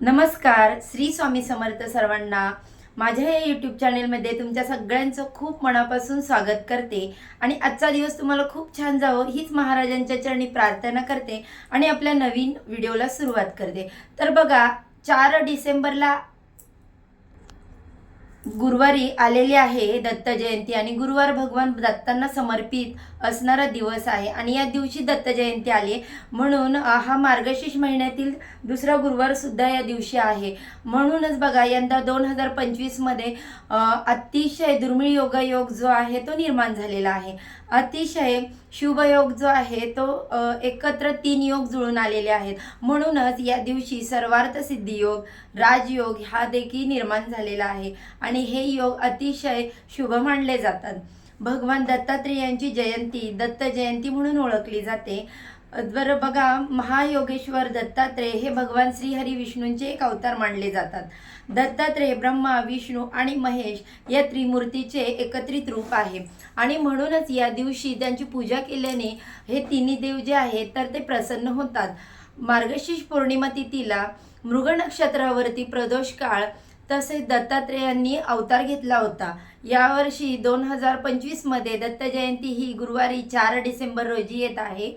नमस्कार, श्री स्वामी समर्थ सर्वांना। माझ्या या यूट्यूब चॅनेलमध्ये तुमच्या सगळ्यांचं खूप मनापासून स्वागत करते आणि आजचा दिवस तुम्हाला खूप छान जावो हीच महाराजांच्या चरणी प्रार्थना करते आणि आपल्या नवीन व्हिडिओला सुरुवात करते। तर बघा, 4 डिसेंबरला गुरुवारी आलेली आहे दत्त जयंती आणि गुरुवार भगवान दत्तांना समर्पित असणारा दिवस आहे आणि या दिवशी दत्त जयंती आली म्हणून हा मार्गशीर्ष महिन्यातील दुसरा गुरुवार सुद्धा या दिवशी आहे। म्हणूनच बघा, यंदा 2025 मध्ये अतिशय दुर्मिळ योगायोग जो आहे तो निर्माण झालेला आहे। अतिशय शुभ योग जो आहे तो एकत्र 3 योग जुळून आलेले आहेत। म्हणूनच या दिवशी सर्वार्थ सिद्धी योग, राजयोग हा देखील निर्माण झालेला आहे आणि हे योग अतिशय शुभ मानले जातात। भगवान दत्तात्रेयांची जयंती दत्त जयंती म्हणून ओळखली जाते। बरं बघा, महायोगेश्वर दत्तात्रेय हे भगवान श्री हरी विष्णूंचे एक अवतार मानले जातात। दत्तात्रेय ब्रह्मा, विष्णू आणि महेश या त्रिमूर्तीचे एकत्रित रूप आहे आणि म्हणूनच या दिवशी त्यांची पूजा केल्याने हे तिन्ही देव जे आहेत तर ते प्रसन्न होतात। मार्गशीर्ष पौर्णिमा तिथीला मृग नक्षत्रावरती प्रदोष काळ तसेच दत्तात्रेयांनी अवतार घेतला होता। यावर्षी 2025 मध्ये दत्त जयंती ही गुरुवारी 4 डिसेंबर रोजी येत आहे।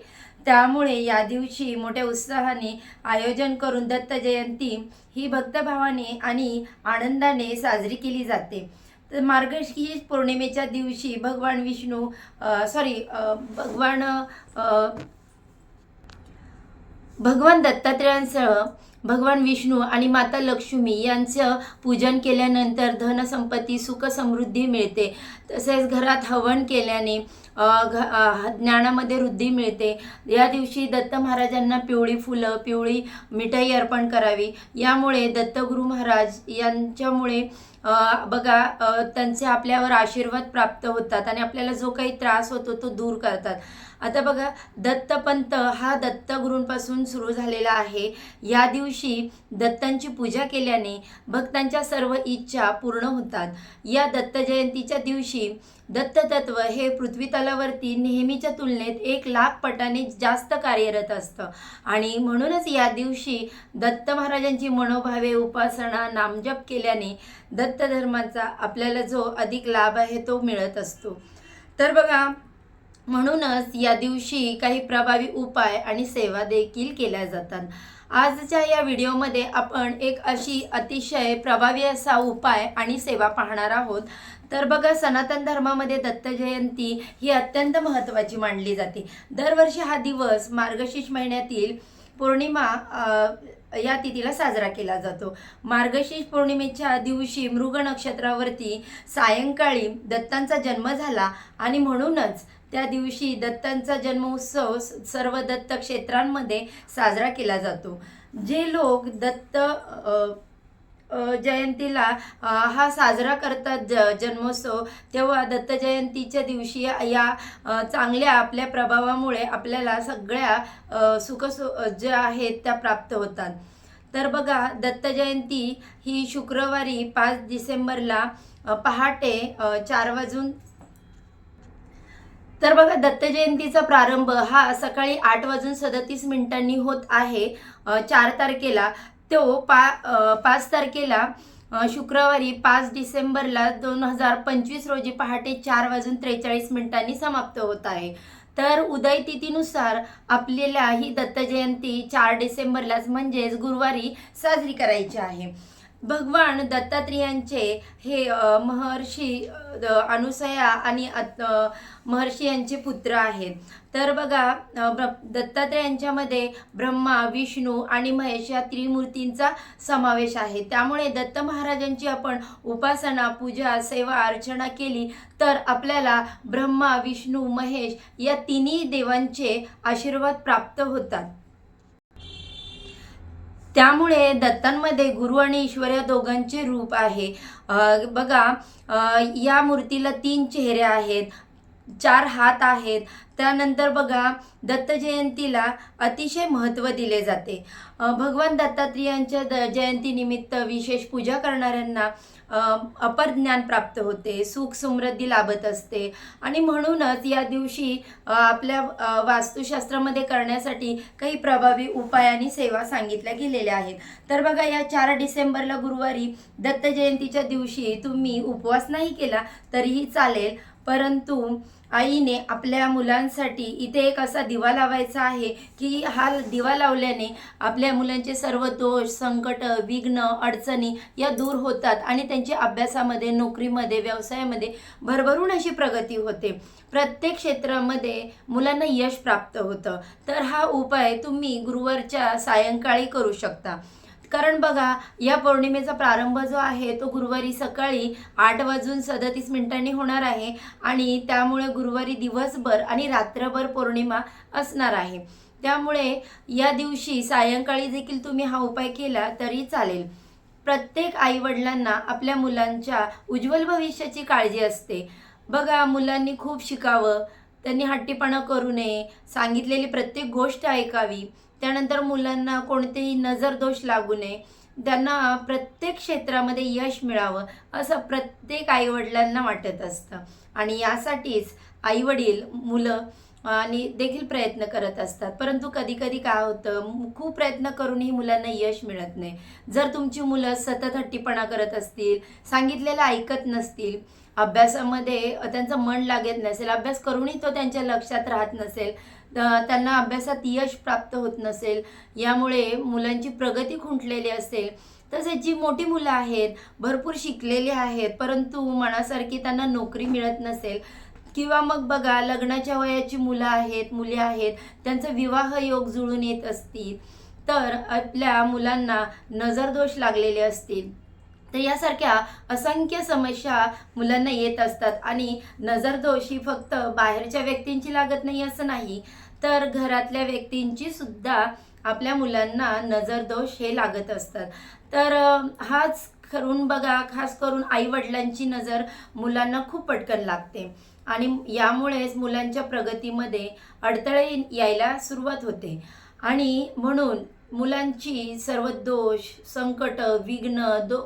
त्यामुळे या दिवशी मोठ्या उत्साहाने आयोजन करून दत्त जयंती ही भक्तभावाने आणि आनंदाने साजरी केली जाते। तर मार्गशीर्ष पौर्णिमेच्या दिवशी भगवान दत्तात्रेयांसह भगवान विष्णू आणि माता लक्ष्मी यांचं पूजन केल्यानंतर धनसंपत्ती सुख समृद्धी मिळते। तसेच घरात हवन केल्याने ज्ञानामध्ये वृद्धी मिळते। या दिवशी दत्त महाराजांना पिवळी फुलं, पिवळी मिठाई अर्पण करावी। यामुळे दत्तगुरु महाराज यांच्यामुळे बघा त्यांचे आपल्यावर आशीर्वाद प्राप्त होतात आणि आपल्याला जो काही त्रास होतो तो दूर करतात। आता बघा, दत्तपंथ हा दत्तगुरूंपासून सुरू झालेला आहे। या दिवशी दत्तांची पूजा केल्याने भक्तांच्या सर्व इच्छा पूर्ण होतात। या दत्त जयंतीच्या दिवशी दत्ततत्व हे पृथ्वी तलावरती नेहमीच्या तुलनेत 1,00,000 पटाने जास्त कार्यरत असतं आणि म्हणूनच या दिवशी दत्त महाराजांची मनोभावे उपासना नामजप केल्याने दत्त धर्माचा आपल्याला जो अधिक लाभ आहे तो मिळत असतो। तर बघा, म्हणूनच या दिवशी काही प्रभावी उपाय आणि सेवा देखील केल्या जातात। आजच्या या व्हिडिओमध्ये आपण एक अशी अतिशय प्रभावी असा उपाय आणि सेवा पाहणार आहोत। तर बघा, सनातन धर्मामध्ये दत्त जयंती ही अत्यंत महत्त्वाची मानली जाते। दरवर्षी हा दिवस मार्गशीर्ष महिन्यातील पौर्णिमा या तिथीला साजरा केला जातो। मार्गशीर्ष पौर्णिमेच्या दिवशी मृग नक्षत्रावरती सायंकाळी दत्तांचा जन्म झाला आणि म्हणूनच त्या दिवशी दत्तांचा जन्मोत्सव सर्व दत्त क्षेत्रांमध्ये साजरा केला जातो। जे लोक दत्त जयंतीला हा साजरा करतात जन्मोत्सव, तेव्हा दत्त जयंतीच्या दिवशी या चांगल्या आपल्या प्रभावामुळे आपल्याला सगळ्या ज्या आहेत त्या प्राप्त होतात। तर बघा, दत्त जयंती ही शुक्रवारी 5 डिसेंबरला पहाटे 4 वाजून तर बघा, दत्त जयंतीचा प्रारंभ हा सकाळी 8:37 होत आहे 4 तारखेला। तो 5 तारखेला शुक्रवारी 5 डिसेंबरला 2025 रोजी पहाटे 4:43 समाप्त होत आहे। तर उदय तिथीनुसार आपल्याला ही दत्त जयंती 4 डिसेंबरलाच म्हणजेच गुरुवारी साजरी करायची आहे। भगवान दत्तात्रेयांचे हे महर्षी अनुसया आणि महर्षी यांचे पुत्र आहेत। तर बघा, दत्तात्रेयांच्यामध्ये ब्रह्मा, विष्णू आणि महेश या त्रिमूर्तींचा समावेश आहे। त्यामुळे दत्त महाराजांची आपण उपासना, पूजा, सेवा, अर्चना केली तर आपल्याला ब्रह्मा, विष्णू, महेश या तिन्ही देवांचे आशीर्वाद प्राप्त होतात। त्यामुळे दत्तांमध्ये गुरु आणि ईश्वर या दोघांचे रूप आहे। बघा, या मूर्तीला 3 चेहरे आहेत। 4 हात आहेत. त्यानंतर बघा दत्त जयंतीला अतिशय महत्त्व दिले जाते. भगवान दत्तात्रेयांच्या जयंतीनिमित्त विशेष पूजा करणाऱ्यांना अपर ज्ञान प्राप्त होते, सुख समृद्धी लाभत असते आणि म्हणूनच या दिवशी आपल्या वास्तुशास्त्रामध्ये करण्यासाठी काही प्रभावी उपाय आणि सेवा सांगितल्या गेलेल्या आहेत. तर बघा या 4 डिसेंबरला गुरुवारी दत्त जयंतीच्या दिवशी तुम्ही उपवास नाही केला तरीही चालेल, परंतु आईने आपल्या मुलांसाठी इथे एक असा दिवा लावायचा आहे की हा दिवा लावल्याने आपल्या मुलांचे सर्व दोष, संकट, विघ्न, अडचणी या दूर होतात आणि त्यांची अभ्यासामध्ये, नोकरीमध्ये, व्यवसायामध्ये भरभरून अशी प्रगती होते. प्रत्येक क्षेत्रामध्ये मुलांना यश प्राप्त होतं. तर हा उपाय तुम्ही गुरुवारच्या सायंकाळी करू शकता. कारण बघा या पौर्णिमेचा प्रारंभ जो आहे तो गुरुवारी सकाळी 8:37 होणार आहे आणि त्यामुळे गुरुवारी दिवसभर आणि रात्रभर पौर्णिमा असणार आहे. त्यामुळे या दिवशी सायंकाळी देखील तुम्ही हा उपाय केला तरी चालेल. प्रत्येक आईवडिलांना आपल्या मुलांच्या उज्ज्वल भविष्याची काळजी असते. बघा मुलांनी खूप शिकावं, त्यांनी हट्टीपणा करू नये, सांगितलेली प्रत्येक गोष्ट ऐकावी, त्यानंतर मुलांना कोणतेही नजरदोष लागू नये, त्यांना प्रत्येक क्षेत्रामध्ये यश मिळावं असं प्रत्येक आईवडिलांना वाटत असतं आणि यासाठीच आईवडील, मुलं आणि देखील प्रयत्न करत असतात. परंतु कधी कधी काय होतं, खूप प्रयत्न करूनही मुलांना यश मिळत नाही. जर तुमची मुलं सतत हट्टीपणा करत असतील, सांगितलेलं ऐकत नसतील, अभ्यासामध्ये त्यांचं मन लागत नसेल, अभ्यास करूनही तो त्यांच्या लक्षात राहत नसेल, त्यांना अभ्यासात यश प्राप्त होत नसेल, यामुळे मुलांची प्रगती खुंटलेली असेल, तसेच जी मोठी मुलं आहेत, भरपूर शिकलेली आहेत, परंतु मनासारखी त्यांना नोकरी मिळत नसेल, किंवा मग बघा लग्नाच्या वयाची मुलं आहेत, मुली आहेत, त्यांचा विवाह योग जुळून येत असतील, तर आपल्या मुलांना नजरदोष लागलेले असतील, तर यासारख्या असंख्य समस्या मुलांना येत असतात. आणि नजरदोष ही फक्त बाहेरच्या व्यक्तींची लागत नाही असं नाही, तर घरातल्या व्यक्तींची सुद्धा आपल्या मुलांना नजरदोष हे लागत असतात. तर हाच करून बघा, खास करून आईवडिलांची नजर मुलांना खूप पटकन लागते आणि यामुळेच मुलांच्या प्रगतीमध्ये अडथळे यायला सुरुवात होते. आणि म्हणून मुलांची सर्व दोष, संकट, विघ्न,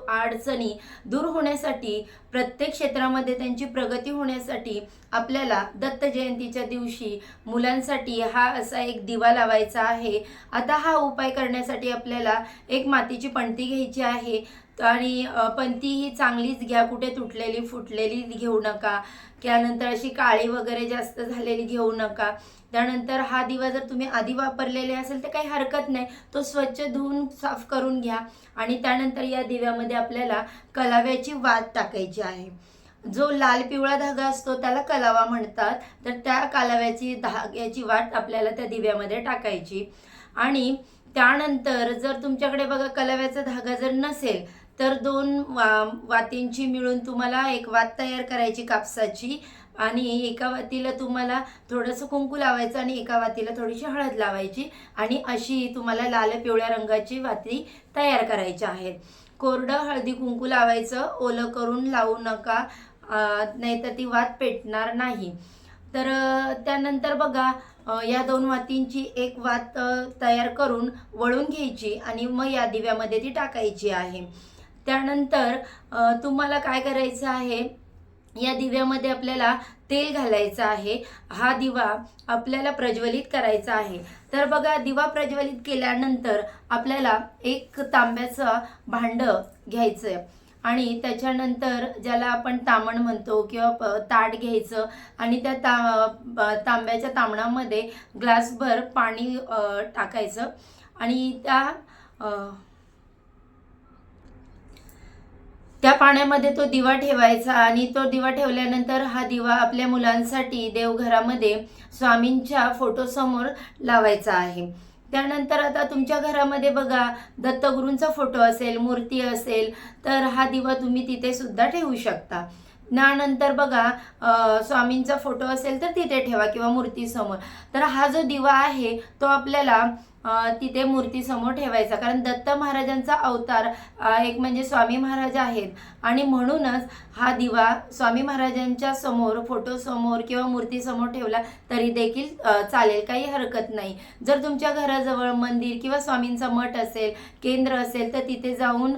अडचणी दूर होण्यासाठी, प्रत्येक क्षेत्रामध्ये त्यांची प्रगती होण्यासाठी आपल्याला दत्त जयंतीच्या दिवशी मुलांसाठी हा असा एक दिवा लावायचा आहे. आता हा उपाय करण्यासाठी आपल्याला एक मातीची पणती घ्यायची आहे आणि पणती ही चांगलीच घ्या, कुठे तुटलेली फुटलेली घेऊ नका, त्यानंतर अशी काळी वगैरे जास्त झालेली घेऊ नका. त्यानंतर हा दिवा जर तुम्ही आधी वापरलेले असेल तर काही हरकत नाही, तो स्वच्छ धुवून साफ करून घ्या आणि त्यानंतर या दिव्यामध्ये आपल्याला कलाव्याची वात टाकायची आहे. जो लाल पिवळा धागा असतो त्याला कलावा म्हणतात, तर त्या कलाव्याची धाग्याची वात आपल्याला त्या दिव्यामध्ये टाकायची. आणि त्यानंतर जर तुमच्याकडे बघा कलाव्याचा धागा जर नसेल तर 2 वातींची मिळून तुम्हाला एक वात तयार करायची कापसाची आणि एका वातीला तुम्हाला थोडंसं कुंकू लावायचं आणि एका वातीला थोडीशी हळद लावायची आणि अशी तुम्हाला लाल पिवळ्या रंगाची वाती तयार करायच्या आहेत. कोरडं हळदी कुंकू लावायचं, ओलं करून लावू नका, नाहीतर ती वात पेटणार नाही. तर त्यानंतर बघा या 2 वातींची एक वात तयार करून वळून घ्यायची आणि मग या दिव्यामध्ये ती टाकायची आहे. त्यानंतर तुम्हाला काय करायचं आहे, या दिव्यामध्ये आपल्याला तेल घालायचं आहे. हा दिवा आपल्याला प्रज्वलित करायचा आहे. तर बघा दिवा प्रज्वलित केल्यानंतर आपल्याला एक तांब्याचं भांडं घ्यायचं आणि त्याच्यानंतर ज्याला आपण तामण म्हणतो किंवा ताट घ्यायचं आणि त्या तांब्याच्या तामणामध्ये ग्लासभर पाणी टाकायचं आणि त्या पाण्यामध्ये तो दिवा ठेवायचा आणि तो दिवा ठेवल्यानंतर हा दिवा आपल्या मुलांसाठी देवघरामध्ये स्वामींच्या फोटोसमोर लावायचा आहे. त्यानंतर आता तुमच्या घरामध्ये बघा दत्तगुरूंचा फोटो असेल, मूर्ती असेल, तर हा दिवा तुम्ही तिथे सुद्धा ठेवू शकता. त्यानंतर बघा स्वामींचा फोटो असेल तर तिथे ठेवा किंवा मूर्तीसमोर. तर हा जो दिवा आहे तो आपल्याला तिथे मूर्तीसमोर ठेवायचा, कारण दत्त महाराजांचा अवतार एक म्हणजे स्वामी महाराज आहेत आणि म्हणूनच हा दिवा स्वामी महाराजांच्या समोर, फोटोसमोर किंवा मूर्तीसमोर ठेवला तरी देखील चालेल, काही हरकत नाही. जर तुमच्या घराजवळ मंदिर किंवा स्वामींचा मठ असेल, केंद्र असेल, तर तिथे जाऊन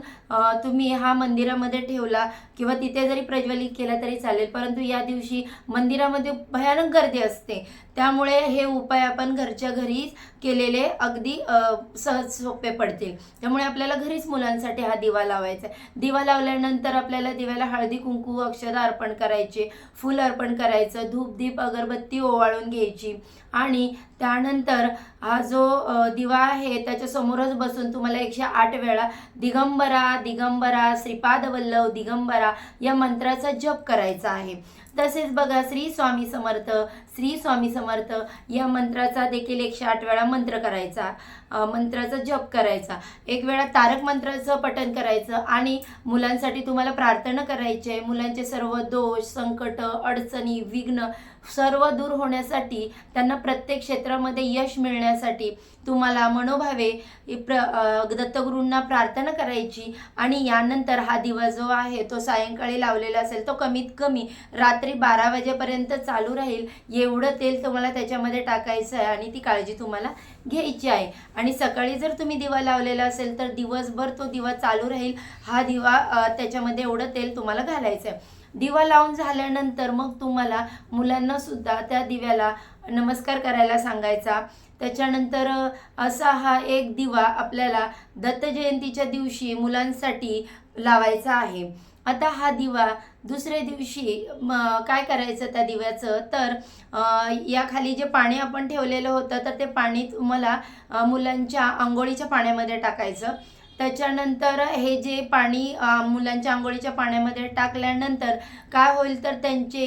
तुम्ही हा मंदिरामध्ये ठेवला किंवा तिथे जरी प्रज्वलित केला तरी चालेल. परंतु या दिवशी मंदिरामध्ये भयानक गर्दी असते, त्यामुळे हे उपाय आपण घरच्या घरीच केलेले अगदी सहज सोपे पडतील. त्यामुळे आपल्याला घरीच मुलांसाठी हा दिवा लावायचा आहे. दिवा लावल्यानंतर आपल्याला दिव्याला हळदी कुंकू अक्षदा अर्पण करायचे, फूल अर्पण करायचं, धूप दीप अगरबत्ती ओवाळून घ्यायची आणि त्यानंतर हा जो दिवा आहे त्याच्या समोरच बसून तुम्हाला 108 वेळा दिगंबरा दिगंबरा श्रीपाद वल्लभ दिगंबरा या मंत्राचा जप करायचा आहे. तसेच बघा, श्री स्वामी समर्थ, श्री स्वामी समर्थ या मंत्राचा देखील 108 वेळा मंत्र करायचा, मंत्राचा जप करायचा. एक वेळा तारक मंत्राचं पठण करायचं आणि मुलांसाठी तुम्हाला प्रार्थना करायची आहे. मुलांचे सर्व दोष, संकट, अडचणी, विघ्न सर्व दूर होण्यासाठी, त्यांना प्रत्येक क्षेत्रामध्ये यश मिळण्यासाठी तुम्हाला मनोभावे दत्तगुरूंना प्रार्थना करायची. आणि यानंतर हा दिवा जो आहे तो सायंकाळी लावलेला असेल, तो कमीत कमी रात्री 12 वाजेपर्यंत चालू राहील एवढं तेल तुम्हाला त्याच्यामध्ये टाकायचं आहे आणि ती काळजी तुम्हाला घ्यायची आहे. आणि सकाळी जर तुम्ही दिवा लावलेला असेल तर दिवसभर तो दिवा चालू राहील. हा दिवा त्याच्यामध्ये एवढं तेल तुम्हाला घालायचं आहे. दिवा लावून झाल्यानंतर मग तुम्हाला मुलांना सुद्धा त्या दिव्याला नमस्कार करायला सांगायचा. त्याच्यानंतर असा हा एक दिवा आपल्याला दत्त जयंतीच्या दिवशी मुलांसाठी लावायचा आहे. आता हा दिवा दुसऱ्या दिवशी काय करायचं त्या दिव्याचं, तर या खाली जे पाणी आपण ठेवलेलं होतं तर ते पाणी तुम्हाला मुलांच्या अंघोळीच्या पाण्यामध्ये टाकायचं. त्याच्यानंतर हे जे पाणी मुलांच्या आंघोळीच्या पाण्यामध्ये टाकल्यानंतर काय होईल, तर त्यांचे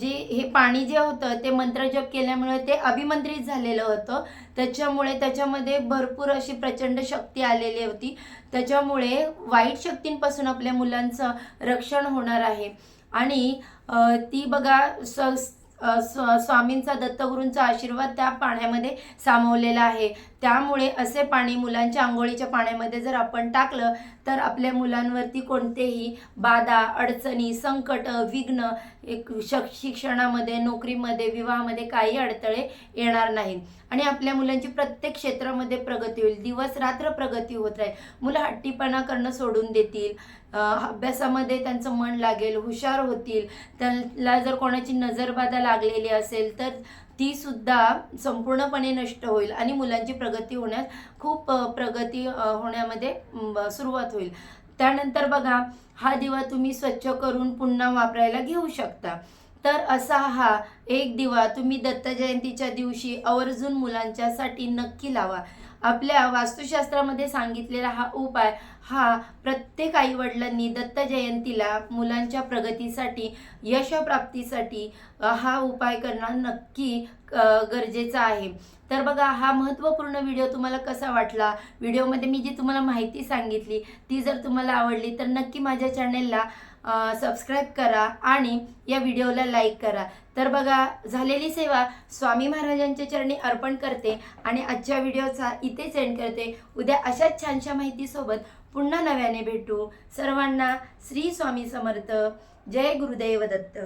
जे हे पाणी जे होतं ते मंत्रजप केल्यामुळे ते अभिमंत्रित झालेलं होतं. त्याच्यामुळे त्याच्यामध्ये भरपूर अशी प्रचंड शक्ती आलेली होती. त्याच्यामुळे वाईट शक्तींपासून आपल्या मुलांचं रक्षण होणार आहे. आणि ती बघा स्वामींचा, दत्तगुरूंचा आशीर्वाद त्या पाण्यामध्ये सामावलेला आहे. त्यामुळे असे पाणी मुलांच्या आंघोळीच्या पाण्यामध्ये जर आपण टाकलं तर आपल्या मुलांवरती कोणतेही बाधा, अडचणी, संकट, विघ्न शिक्षणामध्ये, नोकरीमध्ये, विवाहामध्ये काही अडथळे येणार नाहीत आणि आपल्या मुलांची प्रत्येक क्षेत्रामध्ये प्रगती होईल. दिवस रात्र प्रगती होत राहील. मुलं हट्टीपणा करणं सोडून देतील, अभ्यासामध्ये त्यांचं मन लागेल, हुशार होतील. त्यांना जर कोणाची नजरबाधा लागलेली असेल तर ती सुद्धा संपूर्णपणे नष्ट होईल आणि मुलांची प्रगती होण्यास खूप प्रगती होण्यामध्ये सुरुवात होईल. त्यानंतर बघा, हा दिवा तुम्ही स्वच्छ करून पुन्हा वापरायला घेऊ शकता. तर असा हा एक दिवा तुम्ही दत्त जयंतीच्या दिवशी आवर्जून मुलांच्यासाठी नक्की लावा. आपल्या वास्तुशास्त्रामध्ये सांगितलेला हा उपाय हा प्रत्येक आईवडिलांनी दत्त जयंतीला मुलांच्या प्रगतीसाठी, यशप्राप्तीसाठी हा उपाय करणं नक्की गरजेचं आहे. तर बघा, हा महत्त्वपूर्ण व्हिडिओ तुम्हाला कसा वाटला, व्हिडिओमध्ये मी जी तुम्हाला माहिती सांगितली ती जर तुम्हाला आवडली तर नक्की माझ्या चॅनेलला सबस्क्राईब करा आणि या व्हिडिओला लाईक करा. तर बघा, झालेली सेवा स्वामी महाराजांच्या चरणी अर्पण करते आणि आजच्या व्हिडिओचा इथेच एंड करते. उद्या अशाच छानशा माहितीसोबत पुन्हा नव्याने भेटू. सर्वांना श्री स्वामी समर्थ. जय गुरुदेव दत्त.